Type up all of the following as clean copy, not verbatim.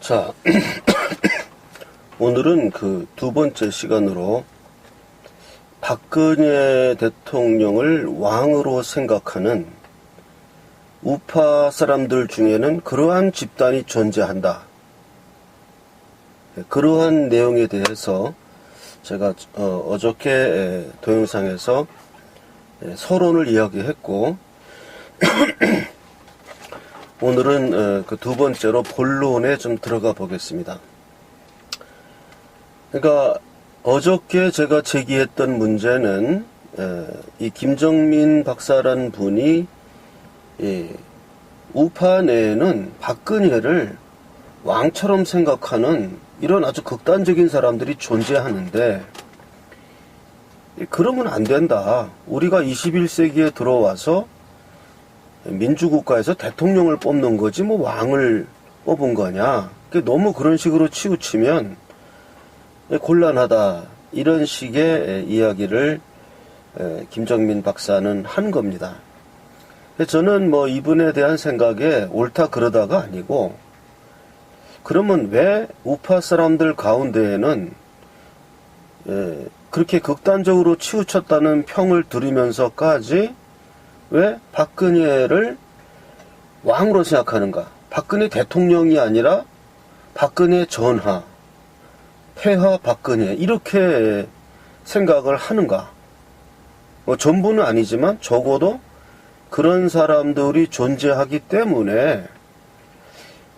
자, 오늘은 그 두 번째 시간으로 박근혜 대통령을 왕으로 생각하는 우파 사람들 중에는 그러한 집단이 존재한다. 그러한 내용에 대해서 제가 어저께 동영상에서 서론을 이야기했고 오늘은 그 두 번째로 본론에 좀 들어가 보겠습니다. 그러니까 어저께 제가 제기했던 문제는 이 김정민 박사라는 분이 우파 내에는 박근혜를 왕처럼 생각하는 이런 아주 극단적인 사람들이 존재하는데 그러면 안 된다. 우리가 21세기에 들어와서 민주국가에서 대통령을 뽑는 거지 뭐 왕을 뽑은 거냐. 너무 그런 식으로 치우치면 곤란하다. 이런 식의 이야기를 김정민 박사는 한 겁니다. 저는 뭐 이분에 대한 생각에 옳다 그러다가 아니고 그러면 왜 우파 사람들 가운데에는 그렇게 극단적으로 치우쳤다는 평을 들으면서까지 왜 박근혜를 왕으로 생각하는가? 박근혜 대통령이 아니라 박근혜 전하, 폐하 박근혜 이렇게 생각을 하는가? 뭐 전부는 아니지만 적어도 그런 사람들이 존재하기 때문에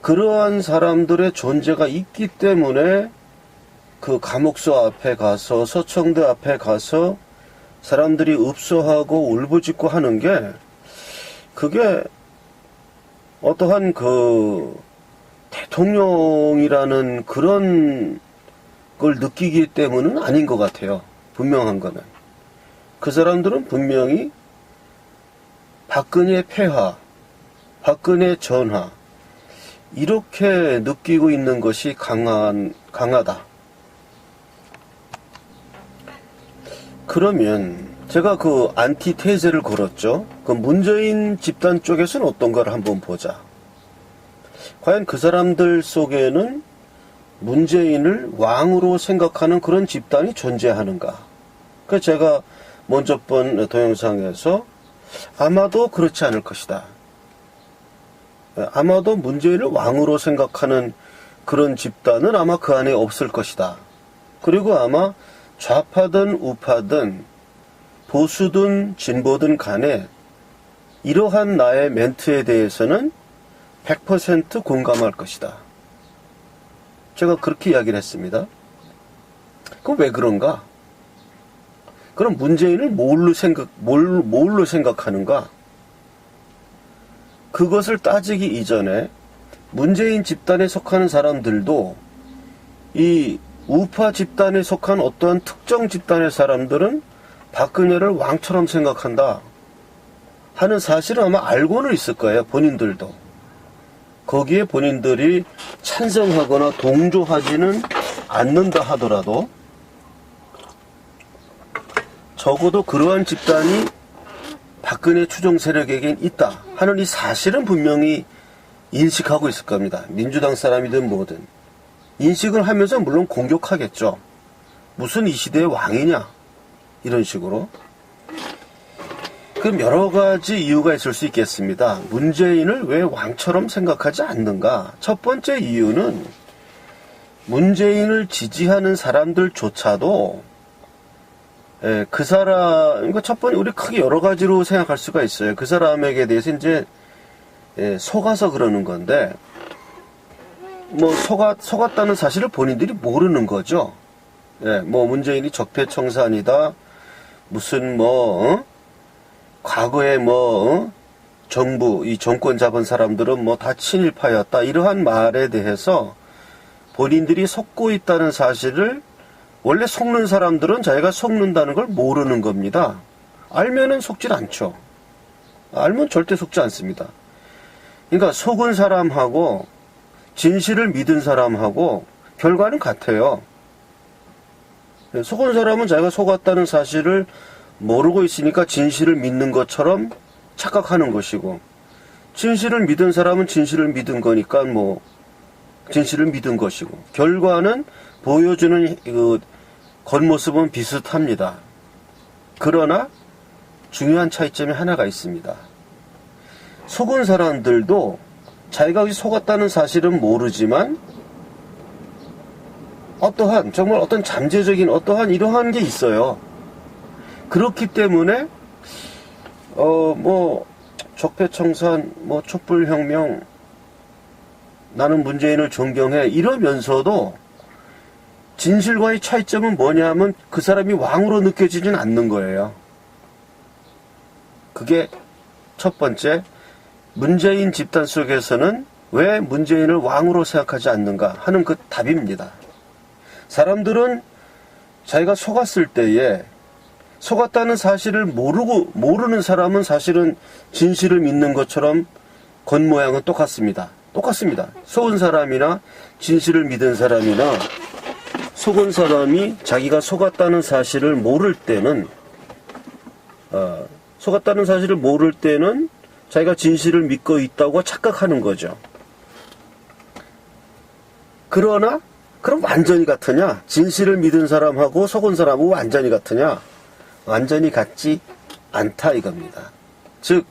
그러한 사람들의 존재가 있기 때문에 그 감옥소 앞에 가서 서청대 앞에 가서 사람들이 읍소하고 울부짖고 하는 게 그게 어떠한 그 대통령이라는 그런 걸 느끼기 때문은 아닌 것 같아요. 분명한 거는. 그 사람들은 분명히 박근혜 폐하, 박근혜 전하 이렇게 느끼고 있는 것이 강하다. 그러면 제가 그 안티테제를 걸었죠. 그 문재인 집단 쪽에서는 어떤가를 한번 보자. 과연 그 사람들 속에는 문재인을 왕으로 생각하는 그런 집단이 존재하는가. 그래서 제가 먼저 본 동영상에서 아마도 그렇지 않을 것이다. 아마도 문재인을 왕으로 생각하는 그런 집단은 아마 그 안에 없을 것이다. 그리고 아마 좌파든 우파든 보수든 진보든 간에 이러한 나의 멘트에 대해서는 100% 공감할 것이다. 제가 그렇게 이야기를 했습니다. 그럼 왜 그런가? 그럼 문재인을 뭘로 생각하는가? 그것을 따지기 이전에 문재인 집단에 속하는 사람들도 이 우파 집단에 속한 어떠한 특정 집단의 사람들은 박근혜를 왕처럼 생각한다 하는 사실은 아마 알고는 있을 거예요. 본인들도. 거기에 본인들이 찬성하거나 동조하지는 않는다 하더라도 적어도 그러한 집단이 박근혜 추종 세력에겐 있다 하는 이 사실은 분명히 인식하고 있을 겁니다. 민주당 사람이든 뭐든. 인식을 하면서 물론 공격하겠죠. 무슨 이 시대의 왕이냐 이런 식으로. 그럼 여러 가지 이유가 있을 수 있겠습니다. 문재인을 왜 왕처럼 생각하지 않는가? 첫 번째 이유는 문재인을 지지하는 사람들조차도 그 사람, 그러니까 첫 번째 우리 크게 여러 가지로 생각할 수가 있어요. 그 사람에게 대해서 이제 속아서 그러는 건데 뭐 속았다는 사실을 본인들이 모르는 거죠. 뭐 문재인이 적폐청산이다. 무슨 과거에 정부 이 정권 잡은 사람들은 다 친일파였다. 이러한 말에 대해서 본인들이 속고 있다는 사실을 원래 속는 사람들은 자기가 속는다는 걸 모르는 겁니다. 알면은 속질 않죠. 알면 절대 속지 않습니다. 그러니까 속은 사람하고 진실을 믿은 사람하고 결과는 같아요. 속은 사람은 자기가 속았다는 사실을 모르고 있으니까 진실을 믿는 것처럼 착각하는 것이고, 진실을 믿은 사람은 진실을 믿은 거니까 진실을 믿은 것이고, 결과는 보여주는 그 겉모습은 비슷합니다. 그러나 중요한 차이점이 하나가 있습니다. 속은 사람들도 자기가 속았다는 사실은 모르지만 어떠한, 정말 어떤 잠재적인 어떠한 이러한 게 있어요. 그렇기 때문에 적폐청산, 촛불혁명, 나는 문재인을 존경해 이러면서도 진실과의 차이점은 뭐냐면 그 사람이 왕으로 느껴지진 않는 거예요. 그게 첫 번째, 문재인 집단 속에서는 왜 문재인을 왕으로 생각하지 않는가 하는 그 답입니다. 사람들은 자기가 속았을 때에 속았다는 사실을 모르는 사람은 사실은 진실을 믿는 것처럼 겉모양은 똑같습니다. 속은 사람이나 진실을 믿은 사람이나 속은 사람이 자기가 속았다는 사실을 모를 때는 자기가 진실을 믿고 있다고 착각하는 거죠. 그러나 그럼 완전히 같으냐? 진실을 믿은 사람하고 속은 사람하고 완전히 같으냐? 완전히 같지 않다 이겁니다. 즉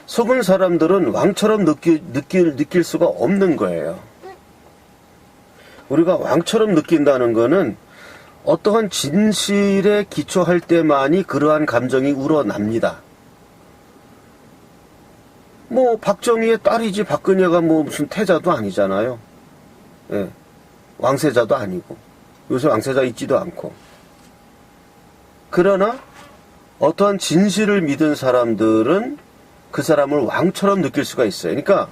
속은 사람들은 왕처럼 느낄 수가 없는 거예요. 우리가 왕처럼 느낀다는 거는 어떠한 진실에 기초할 때만이 그러한 감정이 우러납니다. 박정희의 딸이지 박근혜가 무슨 태자도 아니잖아요. 예. 왕세자도 아니고 요새 왕세자 있지도 않고. 그러나 어떠한 진실을 믿은 사람들은 그 사람을 왕처럼 느낄 수가 있어요. 그러니까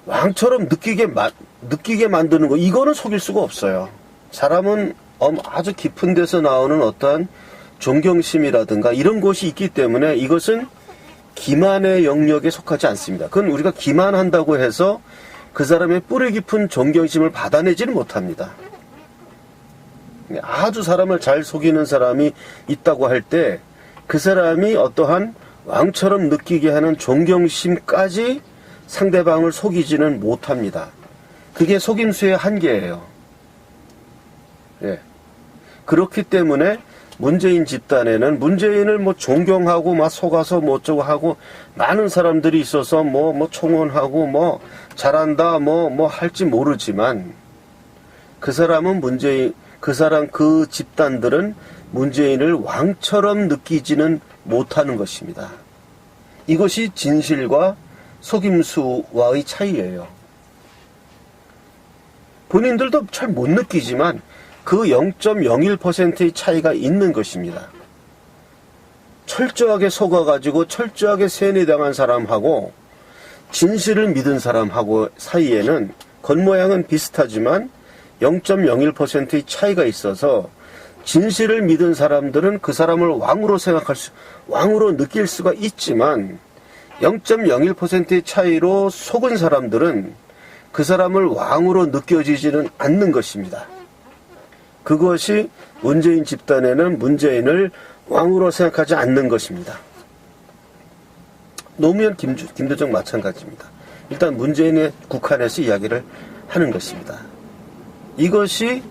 왕처럼 느끼게 만드는 거, 이거는 속일 수가 없어요. 사람은 아주 깊은 데서 나오는 어떠한 존경심이라든가 이런 것이 있기 때문에 이것은 기만의 영역에 속하지 않습니다. 그건 우리가 기만한다고 해서 그 사람의 뿌리 깊은 존경심을 받아내지는 못합니다. 아주 사람을 잘 속이는 사람이 있다고 할 때 그 사람이 어떠한 왕처럼 느끼게 하는 존경심까지 상대방을 속이지는 못합니다. 그게 속임수의 한계예요. 예. 그렇기 때문에 문재인 집단에는 문재인을 존경하고 속아서 어쩌고 하고 많은 사람들이 있어서 총원하고 잘한다 할지 모르지만 그 집단들은 문재인을 왕처럼 느끼지는 못하는 것입니다. 이것이 진실과 속임수와의 차이예요. 본인들도 잘 못 느끼지만 그 0.01%의 차이가 있는 것입니다. 철저하게 속아가지고 철저하게 세뇌당한 사람하고 진실을 믿은 사람하고 사이에는 겉모양은 비슷하지만 0.01%의 차이가 있어서 진실을 믿은 사람들은 그 사람을 왕으로 느낄 수가 있지만 0.01%의 차이로 속은 사람들은 그 사람을 왕으로 느껴지지는 않는 것입니다. 그것이 문재인 집단에는 문재인을 왕으로 생각하지 않는 것입니다. 노무현, 김대중 마찬가지입니다. 일단 문재인에 국한해서 이야기를 하는 것입니다. 이것이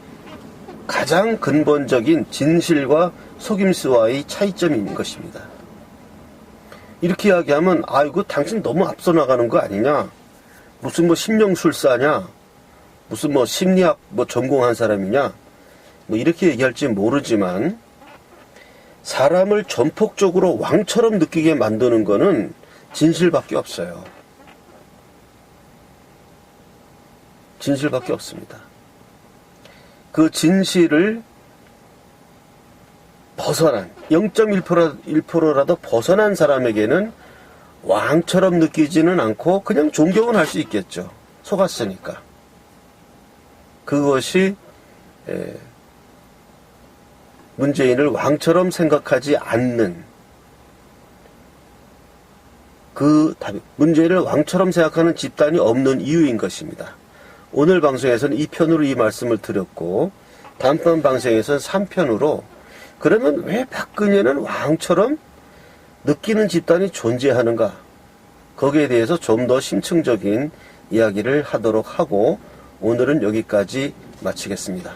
가장 근본적인 진실과 속임수와의 차이점인 것입니다. 이렇게 이야기하면 아이고 당신 너무 앞서 나가는 거 아니냐, 무슨 심령술사냐, 무슨 심리학 전공한 사람이냐, 이렇게 얘기할지 모르지만 사람을 전폭적으로 왕처럼 느끼게 만드는 거는 진실밖에 없어요. 진실밖에 없습니다. 그 진실을 벗어난 0.1%라도 벗어난 사람에게는 왕처럼 느끼지는 않고 그냥 존경은 할 수 있겠죠. 속았으니까. 그것이 문재인을 왕처럼 생각하지 않는 그 답이, 문재인을 왕처럼 생각하는 집단이 없는 이유인 것입니다. 오늘 방송에서는 2편으로 이 말씀을 드렸고 다음번 방송에서는 3편으로 그러면 왜 박근혜는 왕처럼 느끼는 집단이 존재하는가, 거기에 대해서 좀 더 심층적인 이야기를 하도록 하고 오늘은 여기까지 마치겠습니다.